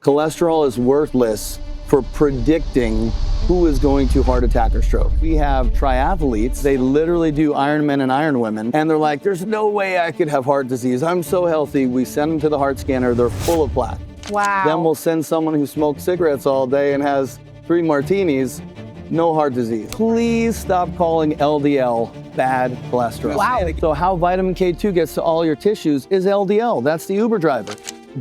Cholesterol is worthless for predicting who is going to heart attack or stroke. We have triathletes, they literally do Ironmen and Ironwomen, and they're like, there's no way I could have heart disease. I'm so healthy. We send them to the heart scanner, they're full of plaque. Wow. Then we'll send someone who smokes cigarettes all day and has 3 martinis, no heart disease. Please stop calling LDL bad cholesterol. Wow. So how vitamin K2 gets to all your tissues is LDL. That's the Uber driver.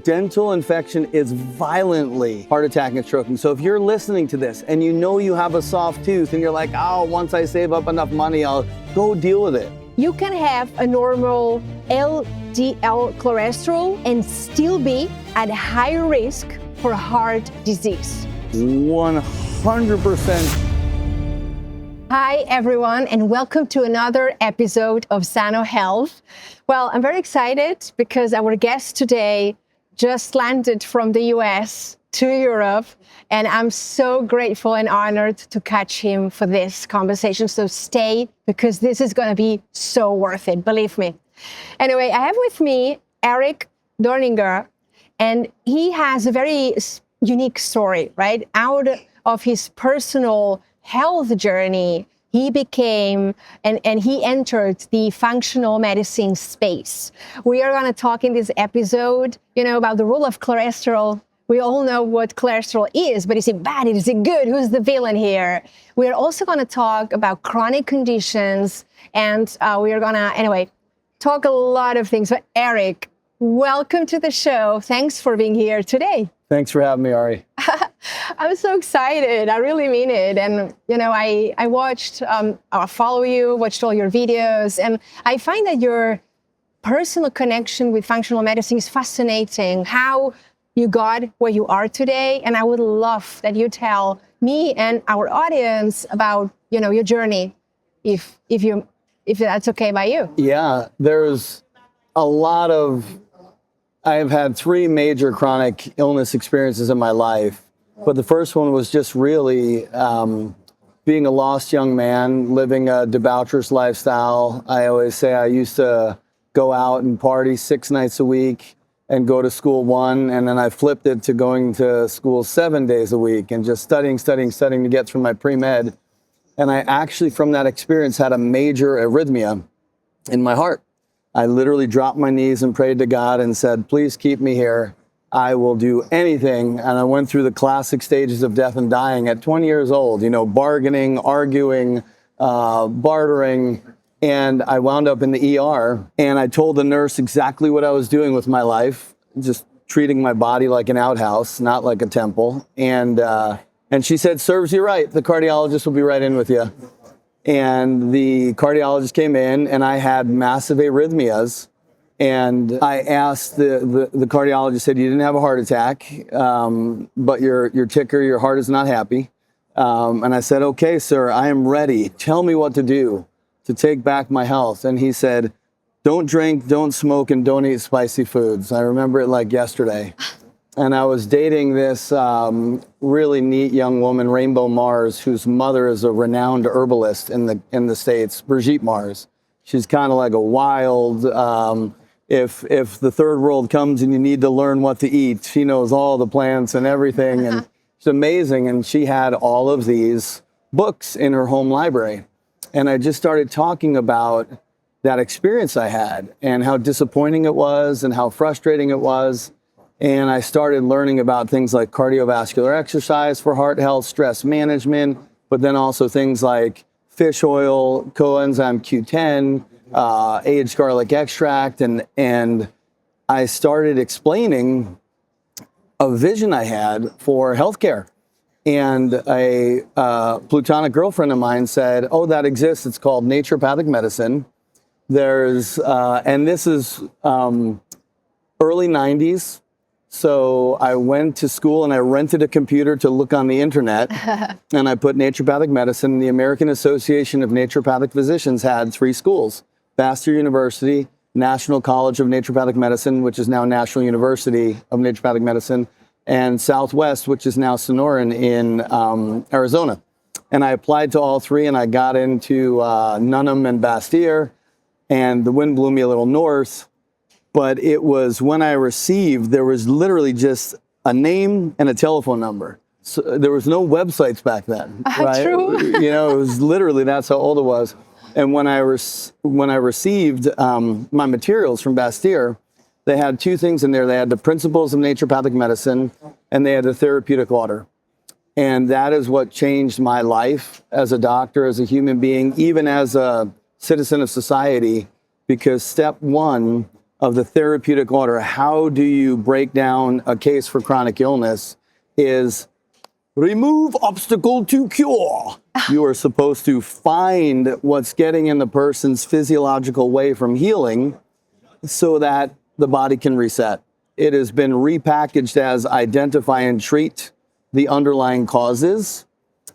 Dental infection is violently heart attack and stroking. So if you're listening to this and you know you have a soft tooth and you're like, oh, once I save up enough money, I'll go deal with it. You can have a normal LDL cholesterol and still be at high risk for heart disease. 100%. Hi, everyone, and welcome to another episode of Sanno Health. Well, I'm very excited because our guest today just landed from the US to Europe, and I'm so grateful and honored to catch him for this conversation. So stay, because this is going to be so worth it, believe me. Anyway, I have with me Eric Dorninger, and he has a very unique story, right? Out of his personal health journey, he became and he entered the functional medicine space. We are going to talk in this episode, about the role of cholesterol. We all know what cholesterol is, but is it bad? Is it good? Who's the villain here? We're also going to talk about chronic conditions, and we are going to, talk a lot of things. But Eric, welcome to the show. Thanks for being here today. Thanks for having me, Ari. I'm so excited. I really mean it. And, I watched, I follow you, watched all your videos, and I find that your personal connection with functional medicine is fascinating, how you got where you are today. And I would love that you tell me and our audience about, your journey, if that's okay by you. Yeah, there's a lot of, I've had 3 major chronic illness experiences in my life. But the first one was just really being a lost young man, living a debaucherous lifestyle. I always say I used to go out and party 6 nights a week and go to school 1, and then I flipped it to going to school 7 days a week and just studying to get through my pre-med. And I actually, from that experience, had a major arrhythmia in my heart. I literally dropped my knees and prayed to God and said, please keep me here. I will do anything. And I went through the classic stages of death and dying at 20 years old, bargaining, arguing, bartering. And I wound up in the ER, and I told the nurse exactly what I was doing with my life, just treating my body like an outhouse, not like a temple. And she said, serves you right. The cardiologist will be right in with you. And the cardiologist came in, and I had massive arrhythmias. And I asked the cardiologist, said, you didn't have a heart attack, but your ticker, your heart is not happy. And I said, okay, sir, I am ready. Tell me what to do to take back my health. And he said, don't drink, don't smoke, and don't eat spicy foods. I remember it like yesterday. And I was dating this really neat young woman, Rainbow Mars, whose mother is a renowned herbalist in the States, Brigitte Mars. She's kind of like a wild, if the third world comes and you need to learn what to eat, she knows all the plants and everything. And it's amazing. And she had all of these books in her home library. And I just started talking about that experience I had and how disappointing it was and how frustrating it was. And I started learning about things like cardiovascular exercise for heart health, stress management, but then also things like fish oil, coenzyme Q10, aged garlic extract. And I started explaining a vision I had for healthcare. And a platonic girlfriend of mine said, oh, that exists. It's called naturopathic medicine. There's, and this is early 90s. So I went to school and I rented a computer to look on the internet. And I put naturopathic medicine. The American Association of Naturopathic Physicians had 3 schools: Vassar University, National College of Naturopathic Medicine, which is now National University of Naturopathic Medicine, and Southwest, which is now Sonoran in Arizona. And I applied to all 3, and I got into Nunham and Bastyr, and the wind blew me a little north. But it was when I received, there was literally just a name and a telephone number. So there was no websites back then, right? True. You know, it was literally, that's how old it was. And when I received my materials from Bastyr, they had two things in there. They had the principles of naturopathic medicine, and they had the therapeutic order. And that is what changed my life as a doctor, as a human being, even as a citizen of society, because step one of the therapeutic order, how do you break down a case for chronic illness, is remove obstacle to cure. You are supposed to find what's getting in the person's physiological way from healing so that the body can reset. It has been repackaged as identify and treat the underlying causes.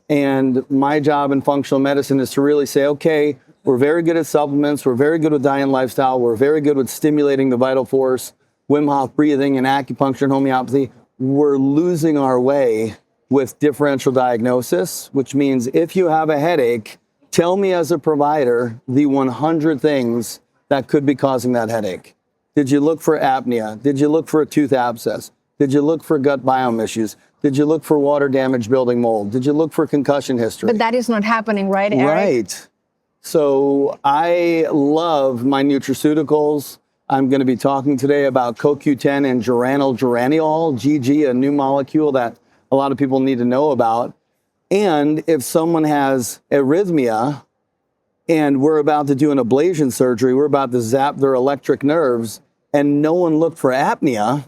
And my job in functional medicine is to really say, okay, we're very good at supplements, we're very good with diet and lifestyle, we're very good with stimulating the vital force, Wim Hof breathing and acupuncture and homeopathy. We're losing our way with differential diagnosis, which means if you have a headache, tell me as a provider the 100 things that could be causing that headache. Did you look for apnea? Did you look for a tooth abscess? Did you look for gut biome issues? Did you look for water damage building mold? Did you look for concussion history? But that is not happening, right, Eric? Right. So I love my nutraceuticals. I'm going to be talking today about CoQ10 and geranyl, GG, a new molecule that a lot of people need to know about. And if someone has arrhythmia and we're about to do an ablation surgery, we're about to zap their electric nerves, and no one looked for apnea,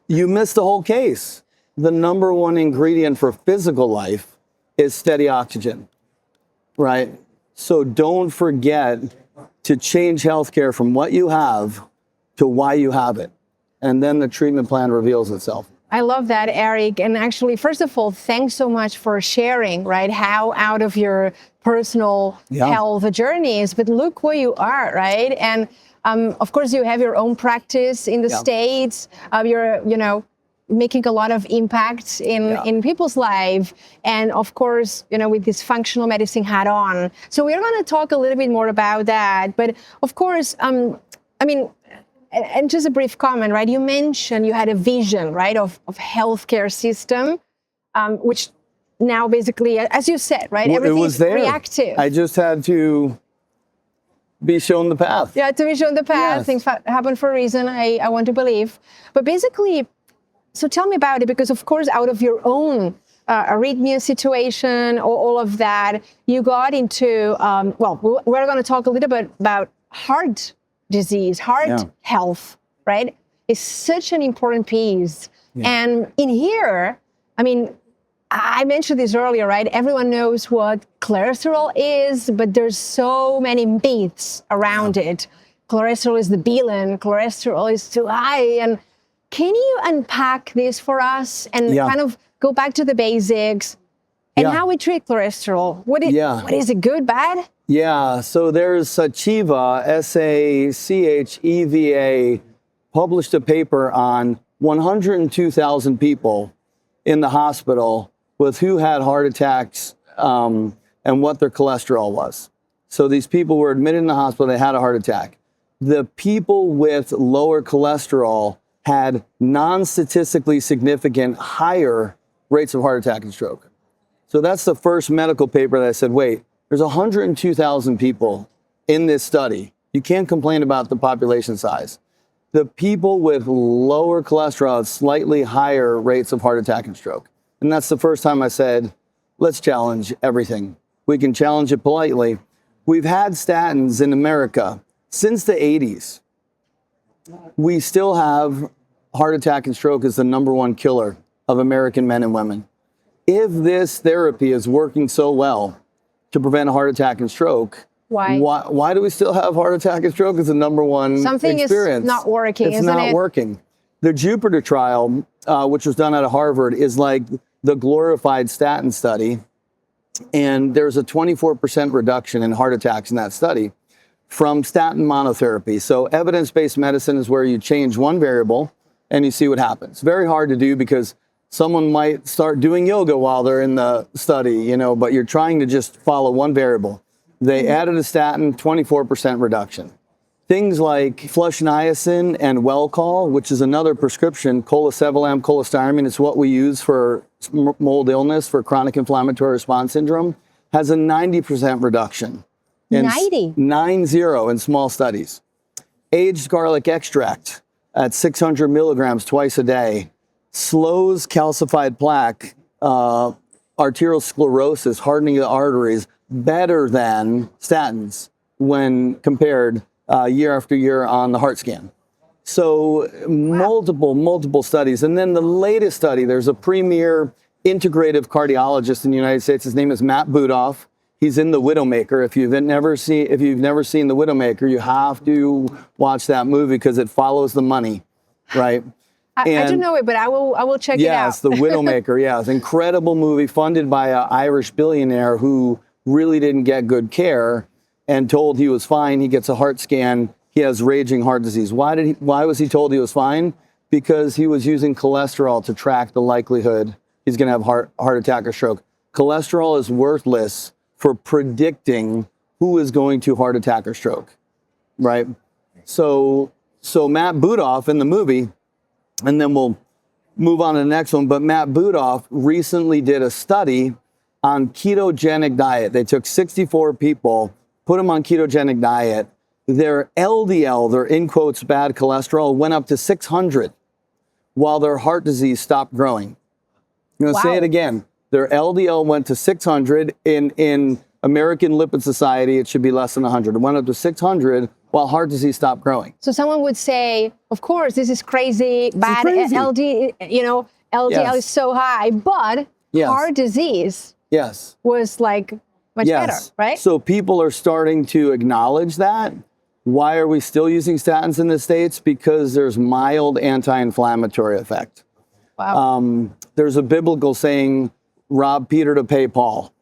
you missed the whole case. The number one ingredient for physical life is steady oxygen, right? So don't forget to change healthcare from what you have to why you have it. And then the treatment plan reveals itself. I love that, Eric. And actually, first of all, thanks so much for sharing, right, how out of your personal health journeys, but look where you are, right? And of course, you have your own practice in the States. You're, you know, making a lot of impact in people's life. And of course, you know, with this functional medicine hat on. So we're going to talk a little bit more about that. But of course, I mean, and just a brief comment, right? You mentioned you had a vision, right, of healthcare system, which now basically, as you said, right, everything's reactive. I just had to be shown the path. Yeah, to be shown the path. Yes. Things happen for a reason, I want to believe. But basically, so tell me about it, because of course, out of your own arrhythmia situation, all of that, you got into, well, we're going to talk a little bit about heart disease, heart health, right? Is such an important piece. And in here, I mean, I mentioned this earlier, right? Everyone knows what cholesterol is, but there's so many myths around it. Cholesterol is the villain, cholesterol is too high. And can you unpack this for us and kind of go back to the basics and how we treat cholesterol? What is it, good, bad? Yeah, so there's Sachiva, S-A-C-H-E-V-A, published a paper on 102,000 people in the hospital with who had heart attacks and what their cholesterol was. So these people were admitted in the hospital, they had a heart attack. The people with lower cholesterol had non-statistically significant higher rates of heart attack and stroke. So that's the first medical paper that said, wait, there's 102,000 people in this study. You can't complain about the population size. The people with lower cholesterol had slightly higher rates of heart attack and stroke. And that's the first time I said, let's challenge everything. We can challenge it politely. We've had statins in America since the 80s. We still have heart attack and stroke as the #1 killer of American men and women. If this therapy is working so well to prevent a heart attack and stroke, why do we still have heart attack and stroke as the #1 Something experience? Is not working, it's isn't not it? working. The Jupiter trial, which was done out of Harvard, is like the glorified statin study. And there's a 24% reduction in heart attacks in that study from statin monotherapy. So evidence-based medicine is where you change one variable and you see what happens. Very hard to do because someone might start doing yoga while they're in the study, you know, but you're trying to just follow one variable. They added a statin, 24% reduction. things like flush niacin and Welchol, which is another prescription, colesevelam, cholestyramine, it's what we use for mold illness, for chronic inflammatory response syndrome, has a 90% reduction. 90? 90 in small studies. Aged garlic extract at 600 milligrams twice a day slows calcified plaque, arteriosclerosis, hardening of the arteries, better than statins when compared year after year on the heart scan. So multiple studies. And then the latest study, there's a premier integrative cardiologist in the United States. His name is Matt Budoff. He's in The Widowmaker. If you've never seen The Widowmaker, you have to watch that movie because it follows the money, right? I don't know it, but I will check it out. Yes, The Widowmaker. Yeah, it's an incredible movie funded by an Irish billionaire who really didn't get good care and told he was fine. He gets a heart scan. He has raging heart disease. Why was he told he was fine? Because he was using cholesterol to track the likelihood he's going to have heart attack or stroke. Cholesterol is worthless for predicting who is going to heart attack or stroke, right? So Matt Budoff in the movie, and then we'll move on to the next one, but Matt Budoff recently did a study on ketogenic diet. They took 64 people, put them on ketogenic diet. Their LDL, their in quotes bad cholesterol, went up to 600 while their heart disease stopped growing. I'm going to say it again. Their LDL went to 600. In American Lipid Society, it should be less than 100. It went up to 600 while heart disease stopped growing. So someone would say, of course, this is crazy, bad LDL is so high, but heart disease was like much better, right? So people are starting to acknowledge that. Why are we still using statins in the States? Because there's mild anti-inflammatory effect. Wow. There's a biblical saying, rob Peter to pay Paul.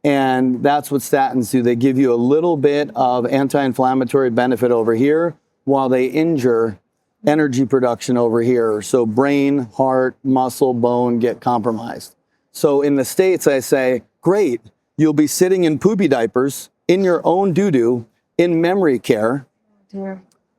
And that's what statins do. They give you a little bit of anti-inflammatory benefit over here while they injure energy production over here. So brain, heart, muscle, bone get compromised. So in the States, I say, great, you'll be sitting in poopy diapers in your own doo-doo in memory care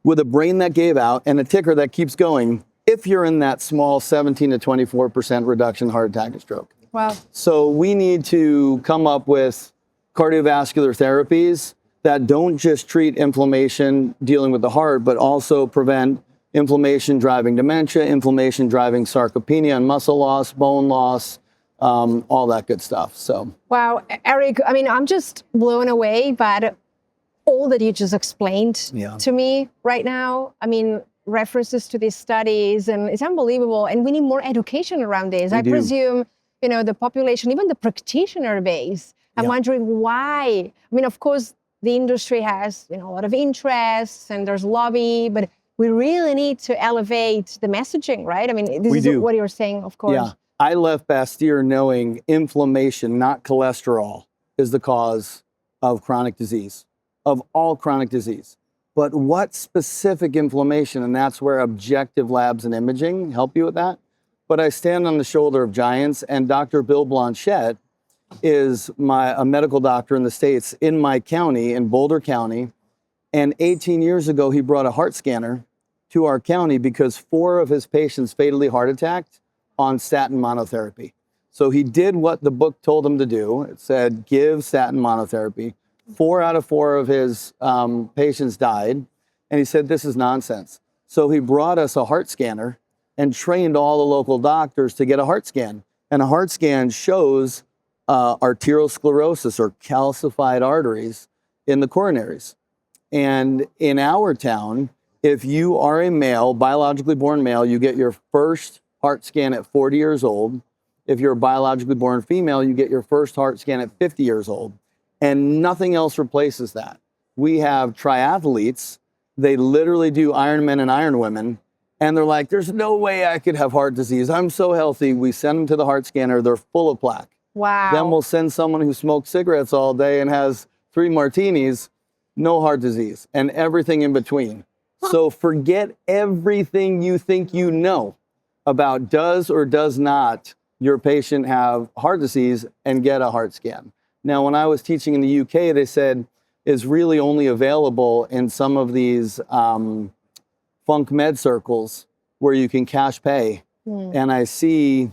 with a brain that gave out and a ticker that keeps going if you're in that small 17 to 24% reduction in heart attack and stroke. Wow. So we need to come up with cardiovascular therapies that don't just treat inflammation dealing with the heart, but also prevent inflammation driving dementia, inflammation driving sarcopenia and muscle loss, bone loss, all that good stuff. So. Wow, Eric, I mean, I'm just blown away by all that you just explained to me right now. I mean, references to these studies, and it's unbelievable. And we need more education around this. I presume, you know, the population, even the practitioner base. I'm wondering why. I mean, of course, the industry has, you know, a lot of interests and there's lobby, but we really need to elevate the messaging, right? I mean, this is what you're saying, of course. Yeah, I left Bastyr knowing inflammation, not cholesterol, is the cause of chronic disease, of all chronic disease. But what specific inflammation? And that's where objective labs and imaging help you with that. But I stand on the shoulder of giants, and Dr. Bill Blanchette is a medical doctor in the States in my county, in Boulder County. And 18 years ago, he brought a heart scanner to our county because 4 of his patients fatally heart attacked on statin monotherapy. So he did what the book told him to do. It said, give statin monotherapy. 4 out of 4 of his patients died. And he said, this is nonsense. So he brought us a heart scanner and trained all the local doctors to get a heart scan. And a heart scan shows arteriosclerosis or calcified arteries in the coronaries. And in our town, if you are a male, biologically born male, you get your first heart scan at 40 years old. If you're a biologically born female, you get your first heart scan at 50 years old. And nothing else replaces that. We have triathletes. They literally do Ironmen and Ironwomen. And they're like, there's no way I could have heart disease. I'm so healthy. We send them to the heart scanner. They're full of plaque. Wow. Then we'll send someone who smokes cigarettes all day and has 3 martinis, no heart disease, and everything in between. So forget everything you think you know about does or does not your patient have heart disease and get a heart scan. Now, when I was teaching in the UK, they said, is really only available in some of these funk med circles where you can cash pay. And I see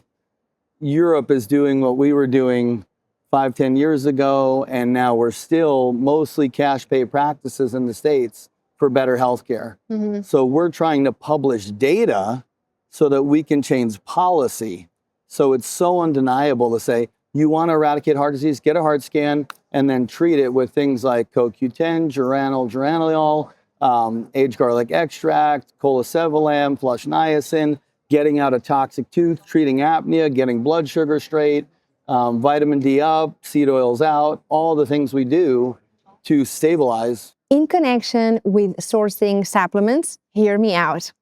Europe is doing what we were doing 5-10 years ago, and now we're still mostly cash pay practices in the States for better healthcare. So we're trying to publish data so that we can change policy. So it's so undeniable to say, you want to eradicate heart disease, get a heart scan, and then treat it with things like CoQ10, geraniol, aged garlic extract, colesevelam, flush niacin, getting out a toxic tooth, treating apnea, getting blood sugar straight, vitamin D up, seed oils out, all the things we do to stabilize. In connection with sourcing supplements, hear me out.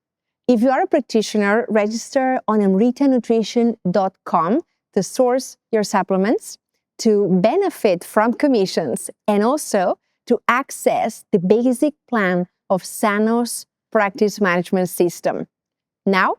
If you are a practitioner, register on amritanutrition.com to source your supplements, to benefit from commissions, and also to access the basic plan of Sanno's practice management system. Now,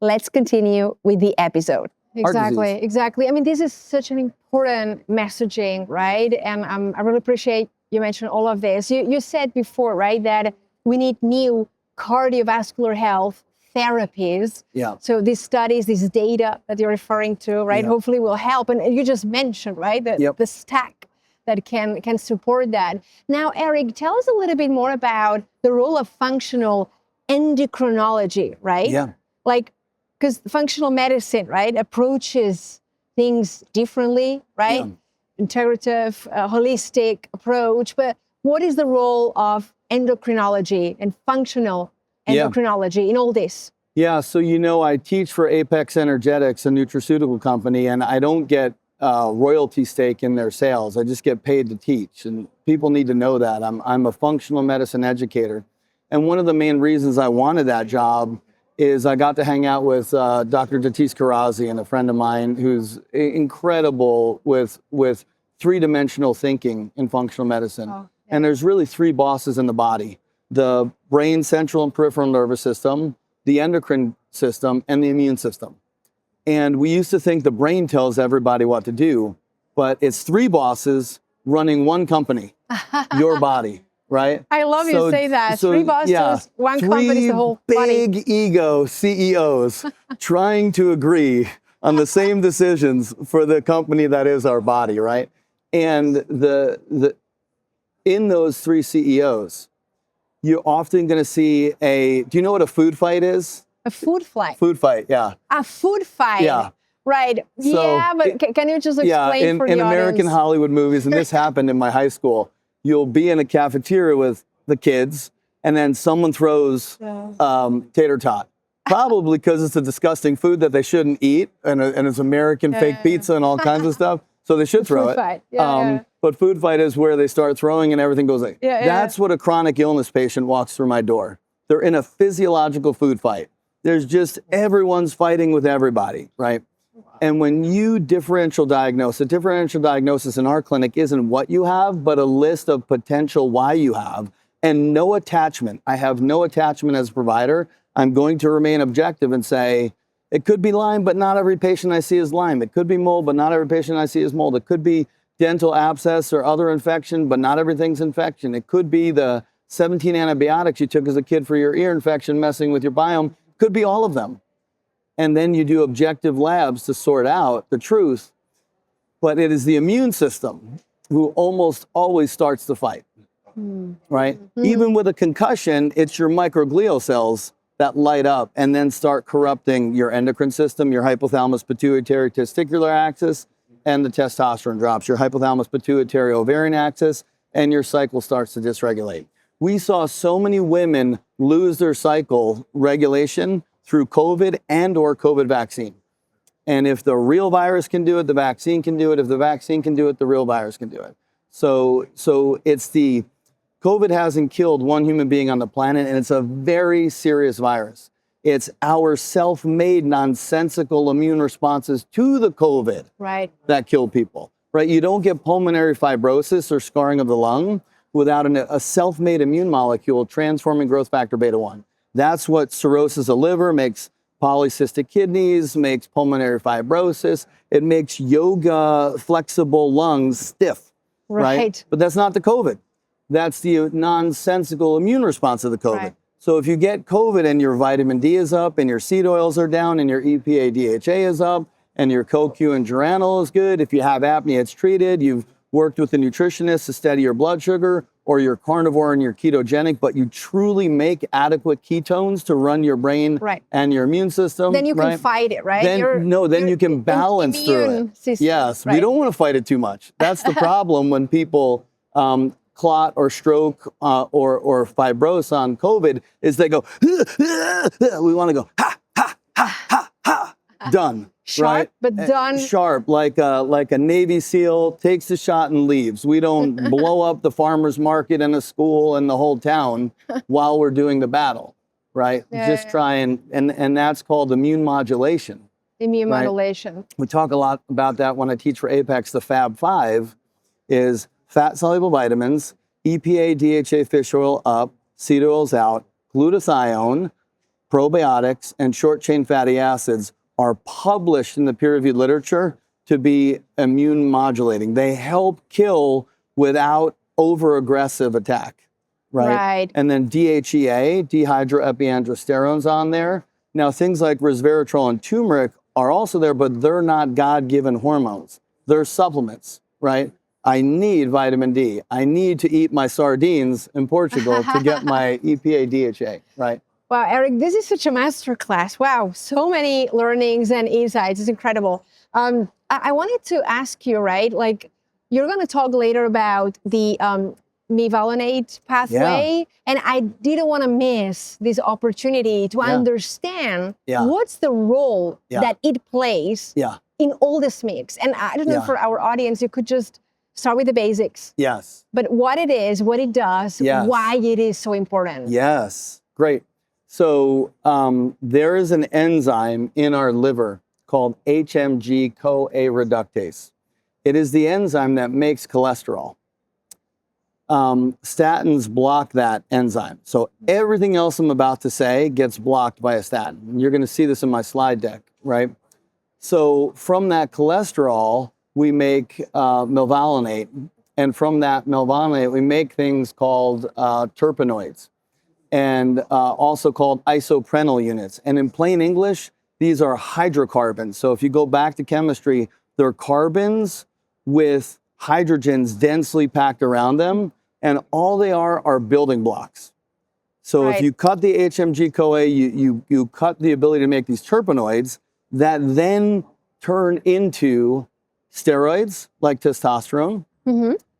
let's continue with the episode. Exactly. I mean, this is such an important messaging, right? And I really appreciate you mentioned all of this. You said before, right, that we need new cardiovascular health therapies. Yeah. So these studies, this data that you're referring to, right, hopefully will help. And you just mentioned, right, the stack that can support that. Now, Eric, tell us a little bit more about the role of functional endocrinology, right? Yeah. Like, because functional medicine, right, approaches things differently, right? Integrative, holistic approach. But what is the role of endocrinology and functional endocrinology in all this? Yeah, so I teach for Apex Energetics, a nutraceutical company, and I don't get royalty stake in their sales. I just get paid to teach, and people need to know that. I'm a functional medicine educator. And one of the main reasons I wanted that job is I got to hang out with Dr. Datis Karazi, and a friend of mine who's incredible with three-dimensional thinking in functional medicine. And there's really three bosses in the body: the brain, central and peripheral nervous system, the endocrine system, and the immune system. And we used to think the brain tells everybody what to do, but it's three bosses running one company, your body, right? I love you say that. Three bosses, one company, the whole body. Big ego CEOs trying to agree on the same decisions for the company that is our body, right? And in those three CEOs, you're often going to see do you know what a food fight is? A food fight? Food fight, yeah. A food fight? Yeah. Right. So but can you just explain for the in American audience? Hollywood movies, and this happened in my high school, you'll be in a cafeteria with the kids, and then someone throws tater tot. Probably because it's a disgusting food that they shouldn't eat, and it's American fake pizza and all kinds of stuff. So they should throw food it. Fight. But food fight is where they start throwing and everything goes like. That's what a chronic illness patient walks through my door. They're in a physiological food fight. There's just everyone's fighting with everybody, right? And when you differential diagnose, a differential diagnosis in our clinic isn't what you have, but a list of potential why you have, and no attachment. I have no attachment as a provider. I'm going to remain objective and say, it could be Lyme, but not every patient I see is Lyme. It could be mold, but not every patient I see is mold. It could be dental abscess or other infection, but not everything's infection. It could be the 17 antibiotics you took as a kid for your ear infection messing with your biome. Could be all of them. And then you do objective labs to sort out the truth. But it is the immune system who almost always starts the fight, right? Even with a concussion, it's your microglial cells that light up and then start corrupting your endocrine system, your hypothalamus pituitary testicular axis, and the testosterone drops, your hypothalamus pituitary ovarian axis, and your cycle starts to dysregulate. We saw so many women lose their cycle regulation through COVID and or COVID vaccine. And if the real virus can do it, the vaccine can do it. If the vaccine can do it, the real virus can do it. So it's COVID hasn't killed one human being on the planet, and it's a very serious virus. It's our self-made nonsensical immune responses to the COVID that kill people, right? You don't get pulmonary fibrosis or scarring of the lung without a self-made immune molecule transforming growth factor beta 1. That's what cirrhosis of liver makes, polycystic kidneys, makes pulmonary fibrosis. It makes yoga flexible lungs stiff, right? But that's not the COVID. That's the nonsensical immune response of the COVID. Right. So if you get COVID and your vitamin D is up and your seed oils are down and your EPA DHA is up and your CoQ and geranol is good, if you have apnea, it's treated, you've worked with a nutritionist to steady your blood sugar, or you're carnivore and you're ketogenic, but you truly make adequate ketones to run your brain Right. and your immune system. Then you can right? fight it, right? Then, then you can balance through immune it. system, Yes, we right. don't want to fight it too much. That's the problem when people clot or stroke or fibrose on COVID, is they go, we want to go, ha, ha, ha, ha, ha, done. Sharp, right? but done. Sharp, like a Navy SEAL, takes the shot and leaves. We don't blow up the farmer's market and a school and the whole town while we're doing the battle, right? Just try and that's called immune modulation. Immune right? modulation. We talk a lot about that when I teach for Apex. The Fab Five is fat-soluble vitamins, EPA, DHA, fish oil up, seed oils out, glutathione, probiotics, and short-chain fatty acids are published in the peer-reviewed literature to be immune modulating. They help kill without over-aggressive attack, right? Right. And then DHEA, dehydroepiandrosterone's on there. Now, things like resveratrol and turmeric are also there, but they're not God-given hormones. They're supplements, right? I need vitamin D. I need to eat my sardines in Portugal to get my EPA, DHA, right? Wow, Eric, this is such a masterclass. Wow, so many learnings and insights. It's incredible. I wanted to ask you, right? Like, you're going to talk later about the mevalonate pathway, and I didn't want to miss this opportunity to understand what's the role that it plays in all this mix. And I don't know, for our audience, you could just start with the basics. Yes. But what it is, what it does, why it is so important. Yes, great. So there is an enzyme in our liver called HMG-CoA reductase. It is the enzyme that makes cholesterol. Statins block that enzyme. So everything else I'm about to say gets blocked by a statin. And you're going to see this in my slide deck, right? So from that cholesterol, we make mevalonate. And from that mevalonate, we make things called terpenoids, and also called isoprenyl units. And in plain English, these are hydrocarbons. So if you go back to chemistry, they're carbons with hydrogens densely packed around them, and all they are building blocks. So if you cut the HMG-CoA, you cut the ability to make these terpenoids that then turn into steroids like testosterone,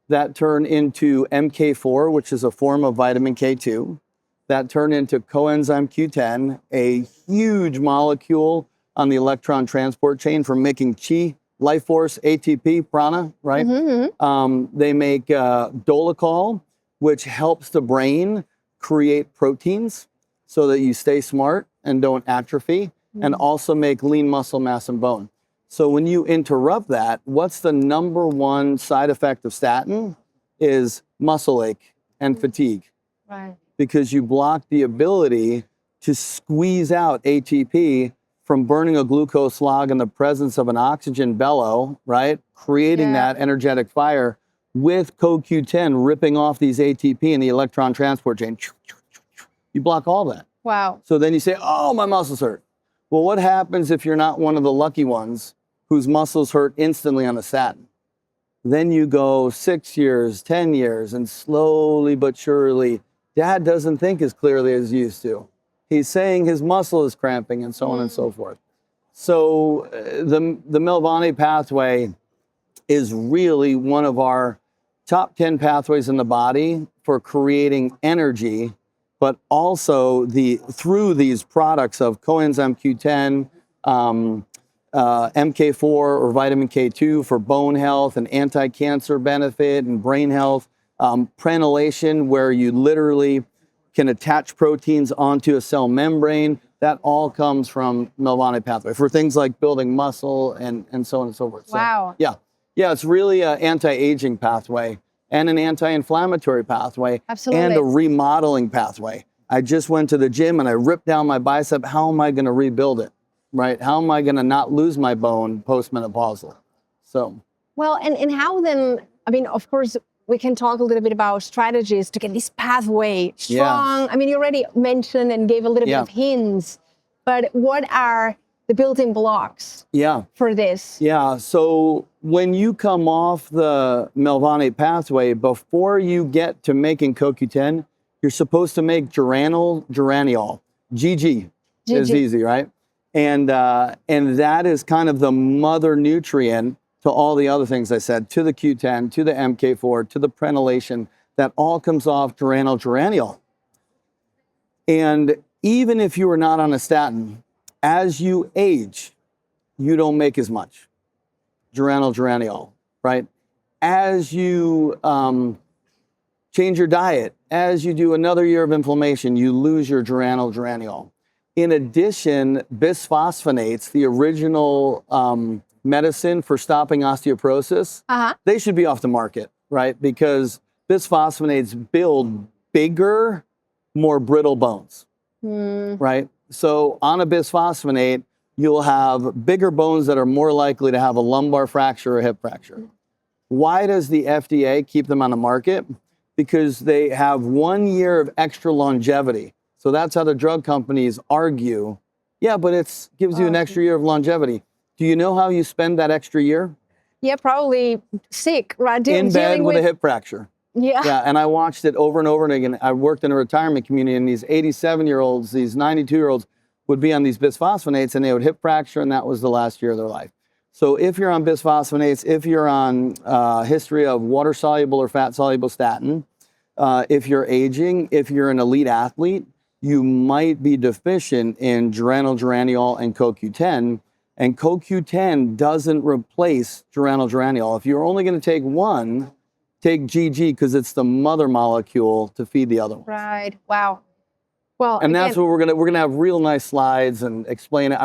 that turn into MK4, which is a form of vitamin K2, that turn into coenzyme Q10, a huge molecule on the electron transport chain for making chi, life force, ATP, prana, right? They make dolicol, which helps the brain create proteins so that you stay smart and don't atrophy, and also make lean muscle mass and bone. So when you interrupt that, what's the number one side effect of statin? Is muscle ache and fatigue. Right. Because you block the ability to squeeze out ATP from burning a glucose log in the presence of an oxygen bellow, right? Creating that energetic fire with CoQ10 ripping off these ATP in the electron transport chain. You block all that. Wow. So then you say, oh, my muscles hurt. Well, what happens if you're not one of the lucky ones whose muscles hurt instantly on a statin? Then you go 6 years, 10 years, and slowly but surely, Dad doesn't think as clearly as he used to. He's saying his muscle is cramping and so on and so forth. So the mevalonate pathway is really one of our top 10 pathways in the body for creating energy, but also through these products of coenzyme Q10, MK4 or vitamin K2 for bone health and anti-cancer benefit and brain health, prenylation, where you literally can attach proteins onto a cell membrane. That all comes from mevalonate pathway for things like building muscle and so on and so forth. Wow. So, yeah, it's really an anti-aging pathway and an anti-inflammatory pathway. Absolutely. And a remodeling pathway. I just went to the gym and I ripped down my bicep. How am I going to rebuild it, right? How am I going to not lose my bone post-menopausal? So. Well, and how then, I mean, of course, we can talk a little bit about strategies to get this pathway strong. Yes. I mean, you already mentioned and gave a little bit of hints, but what are the building blocks for this? Yeah, so when you come off the mevalonate pathway, before you get to making CoQ10, you're supposed to make geraniol. GG is easy, right? And that is kind of the mother nutrient to all the other things I said, to the Q10, to the MK4, to the prenylation, that all comes off geraniol. And even if you are not on a statin, as you age, you don't make as much geraniol, right? As you change your diet, as you do another year of inflammation, you lose your geraniol. In addition, bisphosphonates, the original medicine for stopping osteoporosis, they should be off the market, right? Because bisphosphonates build bigger, more brittle bones, right? So on a bisphosphonate, you'll have bigger bones that are more likely to have a lumbar fracture or hip fracture. Why does the FDA keep them on the market? Because they have 1 year of extra longevity. So that's how the drug companies argue, yeah, but it gives you an extra year of longevity. Do you know how you spend that extra year? Yeah, probably sick, right? In bed with a hip fracture. Yeah, and I watched it over and over and again. I worked in a retirement community, and these 87-year-olds, these 92-year-olds would be on these bisphosphonates, and they would hip fracture, and that was the last year of their life. So if you're on bisphosphonates, if you're on history of water-soluble or fat-soluble statin, if you're aging, if you're an elite athlete, you might be deficient in geraniol, and CoQ10, and CoQ10 doesn't replace geraniol. If you're only going to take one, take GG, because it's the mother molecule to feed the other one. Right. Wow. Well, and that's what we're gonna have real nice slides and explain it.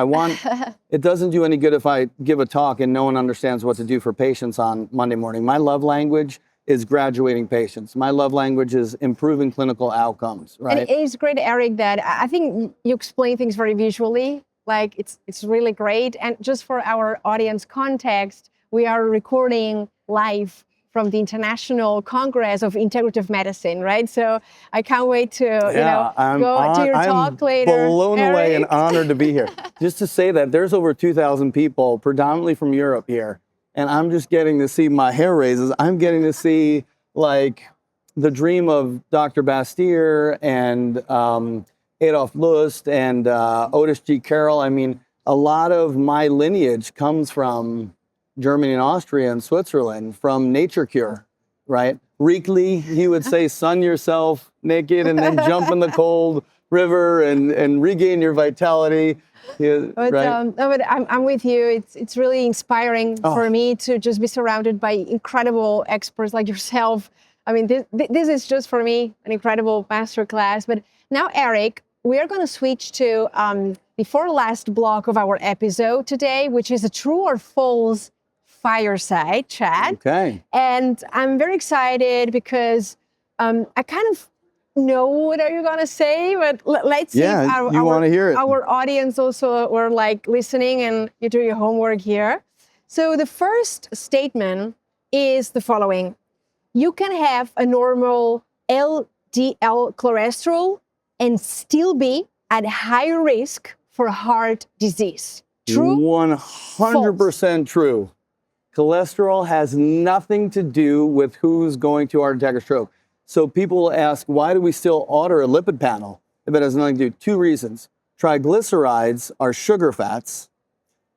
It doesn't do any good if I give a talk and no one understands what to do for patients on Monday morning. My love language is graduating patients. My love language is improving clinical outcomes, right? And it's great, Eric, that I think you explain things very visually. Like it's really great. And just for our audience context, we are recording live from the International Congress of Integrative Medicine, right? So I can't wait to go to your talk later. I'm blown away and honored to be here. Just to say that there's over 2,000 people, predominantly from Europe here, and I'm just getting to see my hair raises. I'm getting to see like the dream of Dr. Bastyr and Adolf Lust and Otis G. Carroll. I mean, a lot of my lineage comes from Germany and Austria and Switzerland, from Nature Cure, right? Riekle, he would say, sun yourself naked and then jump in the cold river and regain your vitality. But I'm with you. It's really inspiring for me to just be surrounded by incredible experts like yourself. I mean, this is just for me an incredible masterclass. But now, Eric, we are going to switch to the last block of our episode today, which is a true or false fireside chat. Okay. And I'm very excited because I kind of know what are you going to say, but let's see if our audience also were like listening and you do your homework here. So the first statement is the following: you can have a normal LDL cholesterol and still be at high risk for heart disease. True? 100% true. Cholesterol has nothing to do with who's going to heart attack or stroke. So people will ask, why do we still order a lipid panel if it has nothing to do? Two reasons. Triglycerides are sugar fats,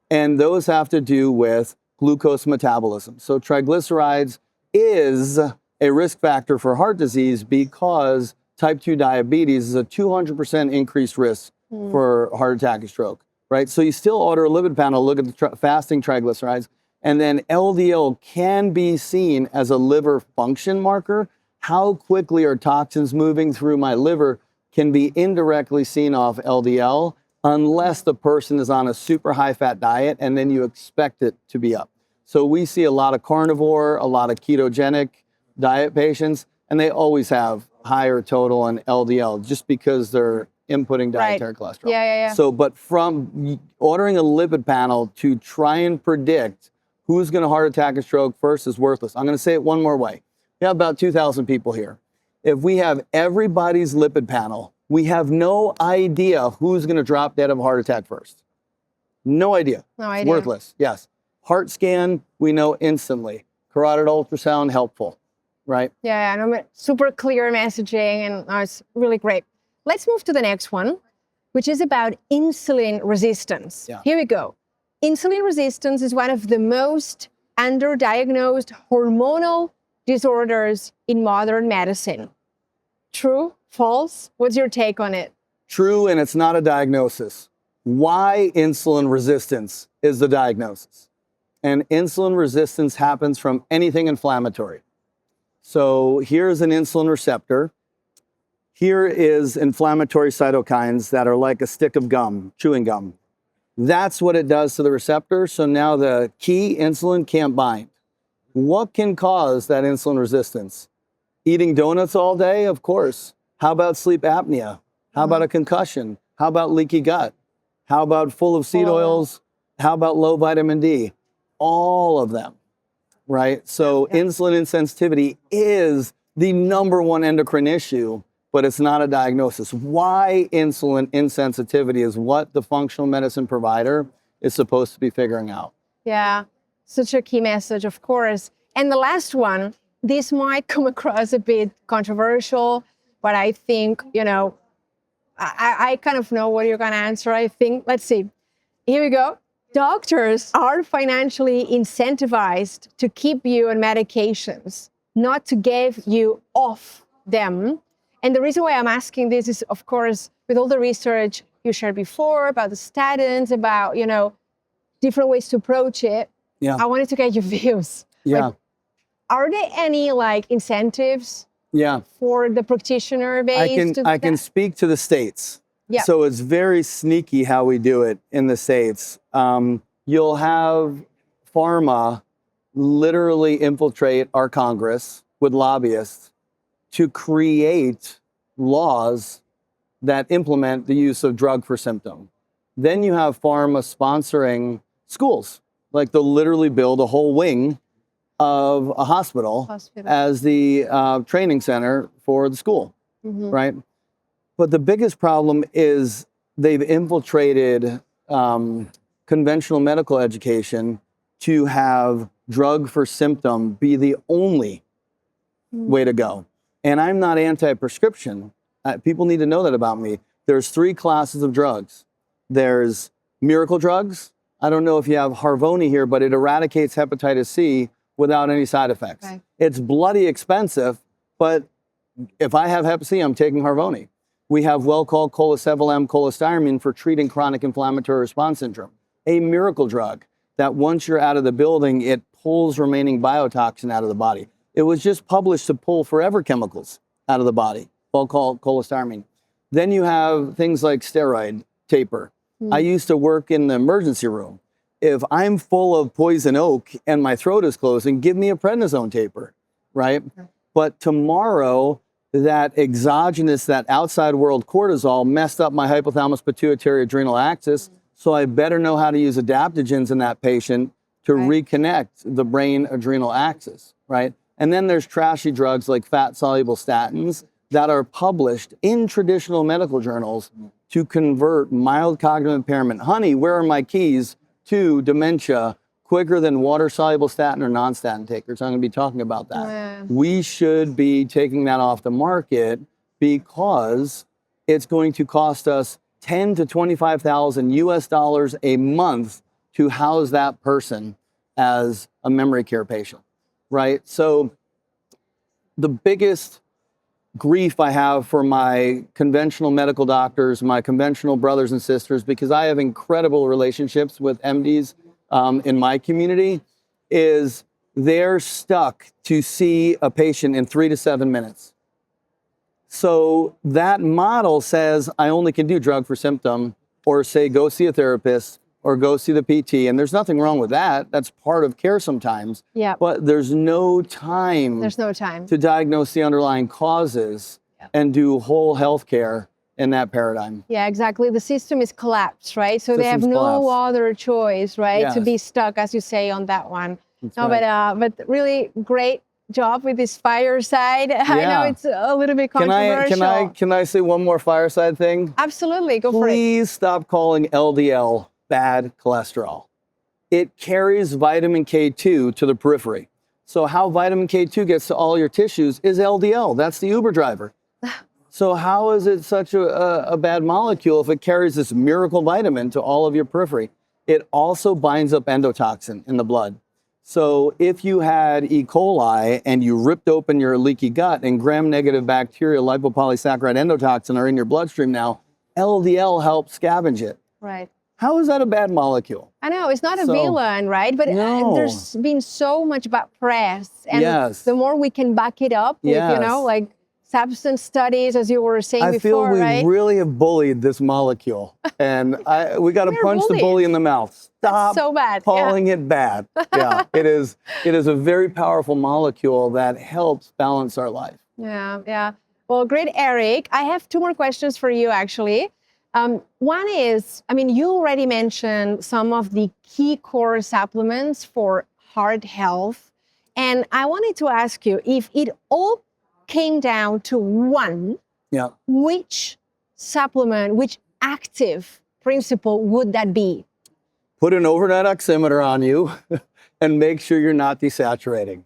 and those have to do with glucose metabolism. So triglycerides is a risk factor for heart disease because type 2 diabetes is a 200% increased risk for heart attack and stroke, right? So you still order a lipid panel, look at the fasting triglycerides, and then LDL can be seen as a liver function marker. How quickly are toxins moving through my liver can be indirectly seen off LDL unless the person is on a super high fat diet, and then you expect it to be up. So we see a lot of carnivore, a lot of ketogenic diet patients, and they always have higher total on LDL just because they're inputting dietary cholesterol. Yeah. So, but from ordering a lipid panel to try and predict who's going to heart attack and stroke first is worthless. I'm going to say it one more way. We have about 2,000 people here. If we have everybody's lipid panel, we have no idea who's going to drop dead of a heart attack first. No idea. No It's idea. worthless. Yes. Heart scan, we know instantly. Carotid ultrasound, helpful, right? Yeah, and super clear messaging, and it's really great. Let's move to the next one, which is about insulin resistance. Yeah. Here we go. Insulin resistance is one of the most underdiagnosed hormonal disorders in modern medicine. True? False? What's your take on it? True, and it's not a diagnosis. Why insulin resistance is the diagnosis. And insulin resistance happens from anything inflammatory. So here's an insulin receptor. Here is inflammatory cytokines that are like a stick of gum, chewing gum. That's what it does to the receptor. So now the key insulin can't bind. What can cause that insulin resistance? Eating donuts all day? Of course. How about sleep apnea? How about a concussion? How about leaky gut? How about full of seed oils? How about low vitamin D? All of them, right? So insulin insensitivity is the #1 endocrine issue, but it's not a diagnosis. Why insulin insensitivity is what the functional medicine provider is supposed to be figuring out. Yeah, such a key message, of course. And the last one, this might come across a bit controversial, but I think, I kind of know what you're going to answer. I think, let's see. Here we go. Doctors are financially incentivized to keep you on medications, not to get you off them. And the reason why I'm asking this is, of course, with all the research you shared before about the statins, about, different ways to approach it. Yeah. I wanted to get your views. Yeah. Like, are there any incentives for the practitioner base? I can speak to the states. Yeah. So it's very sneaky how we do it in the states. You'll have Pharma literally infiltrate our Congress with lobbyists to create laws that implement the use of drug-for-symptom. Then you have Pharma sponsoring schools. Like they'll literally build a whole wing of a hospital. As the training center for the school, right? But the biggest problem is they've infiltrated conventional medical education to have drug-for-symptom be the only way to go. And I'm not anti-prescription. People need to know that about me. There's 3 classes of drugs. There's miracle drugs. I don't know if you have Harvoni here, but it eradicates hepatitis C without any side effects. Okay. It's bloody expensive, but if I have hep C, I'm taking Harvoni. We have well-called colesevelam cholestyramine for treating chronic inflammatory response syndrome, a miracle drug that once you're out of the building, it pulls remaining biotoxin out of the body. It was just published to pull forever chemicals out of the body, well-called cholestyramine. Then you have things like steroid taper. I used to work in the emergency room. If I'm full of poison oak and my throat is closing, give me a prednisone taper, right? But tomorrow, that exogenous, that outside world cortisol messed up my hypothalamus pituitary adrenal axis, so I better know how to use adaptogens in that patient to reconnect the brain adrenal axis, right? And then there's trashy drugs like fat-soluble statins that are published in traditional medical journals to convert mild cognitive impairment. Honey, where are my keys to dementia quicker than water-soluble statin or non-statin takers? I'm going to be talking about that. Yeah. We should be taking that off the market because it's going to cost us $10,000 to $25,000 US a month to house that person as a memory care patient, right? So the biggest grief I have for my conventional medical doctors, my conventional brothers and sisters, because I have incredible relationships with MDs in my community, is they're stuck to see a patient in 3 to 7 minutes. So that model says I only can do drug-for-symptom, or say go see a therapist or go see the PT, and there's nothing wrong with that. That's part of care sometimes. Yeah. But there's no time. There's no time to diagnose the underlying causes and do whole health care in that paradigm. Yeah, exactly. The system is collapsed, right? So they have no other choice, right? Yes. To be stuck, as you say, on that one. No, right. But really great job with this fireside. I know it's a little bit Can controversial. can I say one more fireside thing? Absolutely, go for it. Please stop calling LDL bad cholesterol. It carries vitamin K2 to the periphery. So how vitamin K2 gets to all your tissues is LDL. That's the Uber driver. So how is it such a bad molecule if it carries this miracle vitamin to all of your periphery? It also binds up endotoxin in the blood. So if you had E. coli and you ripped open your leaky gut and gram-negative bacteria, lipopolysaccharide endotoxin are in your bloodstream now, LDL helps scavenge it. Right. How is that a bad molecule? I know, it's not a villain, right? But No. there's been so much bad press. And Yes. the more we can back it up with, Yes. you know, like substance studies, as you were saying I feel before, we right? really have bullied this molecule, and we got to We're punch the bullies. bully in the mouth. Stop so bad. calling it bad. Yeah, it is a very powerful molecule that helps balance our life. Yeah. Well, great, Eric. I have two more questions for you, actually. One is, I mean, you already mentioned some of the key core supplements for heart health. And I wanted to ask you, if it all came down to one, Yeah. which supplement, which active principle would that be? Put an overnight oximeter on you and make sure you're not desaturating.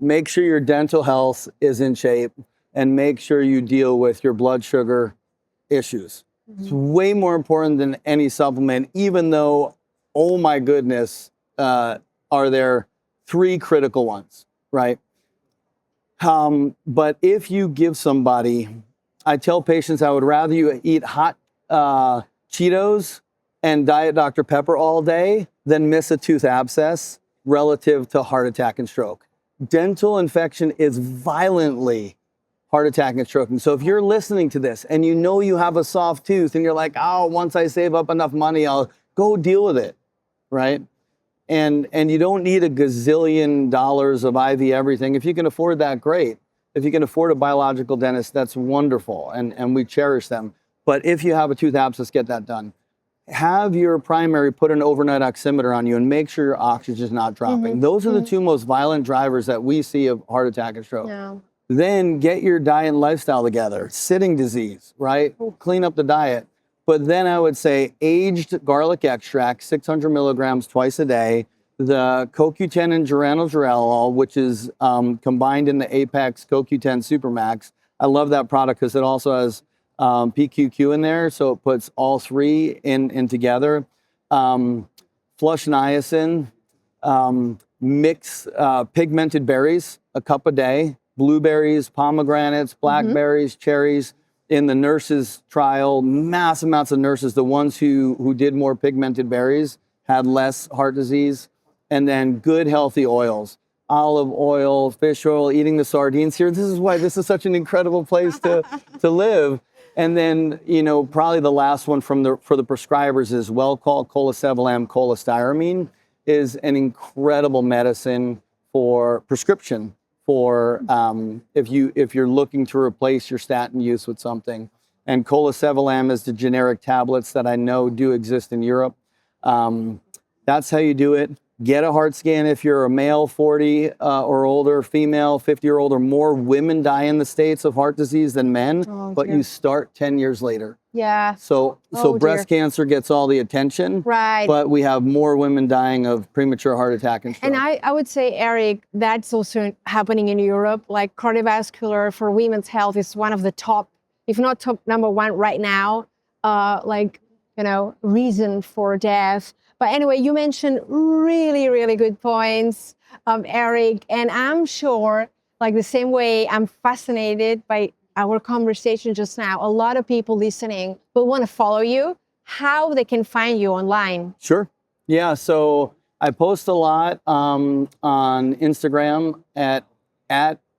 Make sure your dental health is in shape and make sure you deal with your blood sugar issues. It's way more important than any supplement, even though, oh my goodness, are there three critical ones, right? But if you give somebody, I tell patients I would rather you eat hot Cheetos and Diet Dr. Pepper all day than miss a tooth abscess relative to heart attack and stroke. Dental infection is violently heart attack and stroke. And so if you're listening to this and you know you have a soft tooth and you're like, oh, once I save up enough money, I'll go deal with it, right? And you don't need a gazillion dollars of IV everything. If you can afford that, great. If you can afford a biological dentist, that's wonderful, and we cherish them. But if you have a tooth abscess, get that done. Have your primary put an overnight oximeter on you and make sure your oxygen is not dropping. Those are the two most violent drivers that we see of heart attack and stroke. Yeah. Then get your diet and lifestyle together. Sitting disease, right? Clean up the diet. But then I would say aged garlic extract, 600 milligrams twice a day. The CoQ10 and geranyl, which is combined in the Apex CoQ10 Supermax. I love that product because it also has PQQ in there, so it puts all three in together. Flush niacin, mix pigmented berries, a cup a day. Blueberries, pomegranates, blackberries, cherries. In the nurses trial, mass amounts of nurses, the ones who did more pigmented berries had less heart disease. And then good healthy oils, olive oil, fish oil, eating the sardines here. This is why this is such an incredible place to live. And then, you know, probably the last one for the prescribers is well-called colesevelam cholestyramine is an incredible medicine for prescription for if you're looking to replace your statin use with something. And colesevelam is the generic tablets that I know do exist in Europe. That's how you do it. Get a heart scan if you're a male 40 or older, female 50 or older. More women die in the States of heart disease than men, but you start 10 years later. Yeah. So breast cancer gets all the attention, Right. but we have more women dying of premature heart attack and stroke. And I would say, Eric, that's also happening in Europe. Like cardiovascular for women's health is one of the top, if not top number one right now, reason for death. But anyway, you mentioned really, really good points, Eric. And I'm sure, like the same way I'm fascinated by our conversation just now, a lot of people listening will want to follow you, how they can find you online. Sure. Yeah. So I post a lot on Instagram at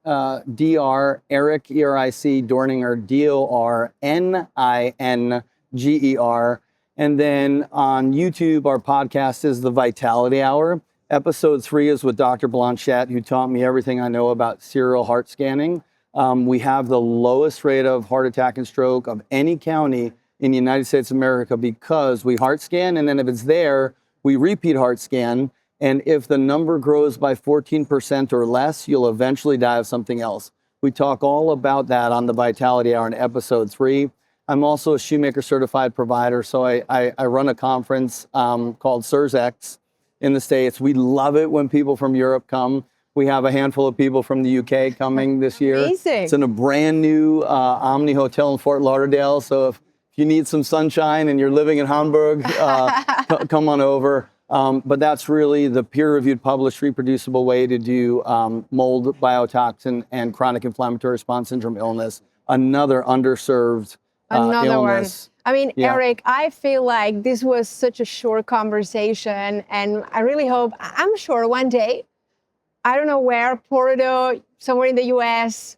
Dr. Eric, E-R-I-C, Dorninger, D-O-R-N-I-N-G-E-R. And then on YouTube, our podcast is The Vitality Hour. Episode 3 is with Dr. Blanchette, who taught me everything I know about serial heart scanning. We have the lowest rate of heart attack and stroke of any county in the United States of America because we heart scan, and then if it's there, we repeat heart scan. And if the number grows by 14% or less, you'll eventually die of something else. We talk all about that on the Vitality Hour in episode 3. I'm also a shoemaker certified provider. So I run a conference called SIRSX in the States. We love it when people from Europe come. We have a handful of people from the UK coming this year. Amazing. It's in a brand new Omni Hotel in Fort Lauderdale. So if you need some sunshine and you're living in Hamburg, come on over. But that's really the peer-reviewed, published, reproducible way to do mold biotoxin and chronic inflammatory response syndrome illness. Another underserved illness. One. I mean, yeah. Eric, I feel like this was such a short conversation, and I really hope, I'm sure one day, I don't know where, Porto, somewhere in the US,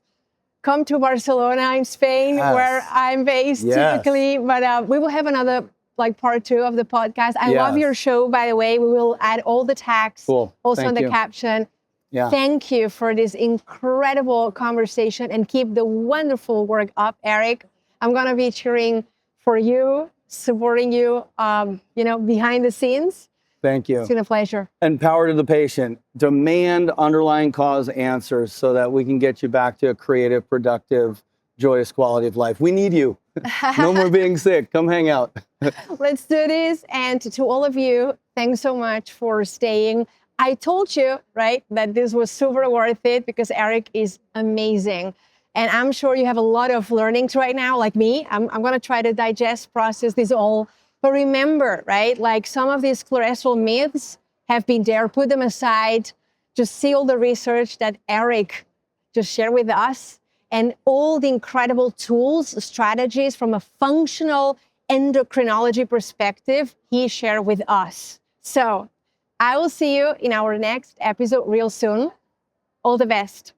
come to Barcelona in Spain, yes. where I'm based typically, but we will have another part 2 of the podcast. I love your show, by the way. We will add all the tags also in the caption. Yeah. Thank you for this incredible conversation, and keep the wonderful work up, Eric. I'm going to be cheering for you, supporting you, behind the scenes. Thank you. It's been a pleasure. And power to the patient. Demand underlying cause answers so that we can get you back to a creative, productive, joyous quality of life. We need you. No more being sick. Come hang out. Let's do this. And to all of you, thanks so much for staying. I told you, right, that this was super worth it because Eric is amazing. And I'm sure you have a lot of learnings right now, like me. I'm going to try to digest, process this all. But remember, right, some of these cholesterol myths have been there. Put them aside. Just see all the research that Eric just shared with us, and all the incredible tools, strategies from a functional endocrinology perspective he shared with us. So I will see you in our next episode real soon. All the best.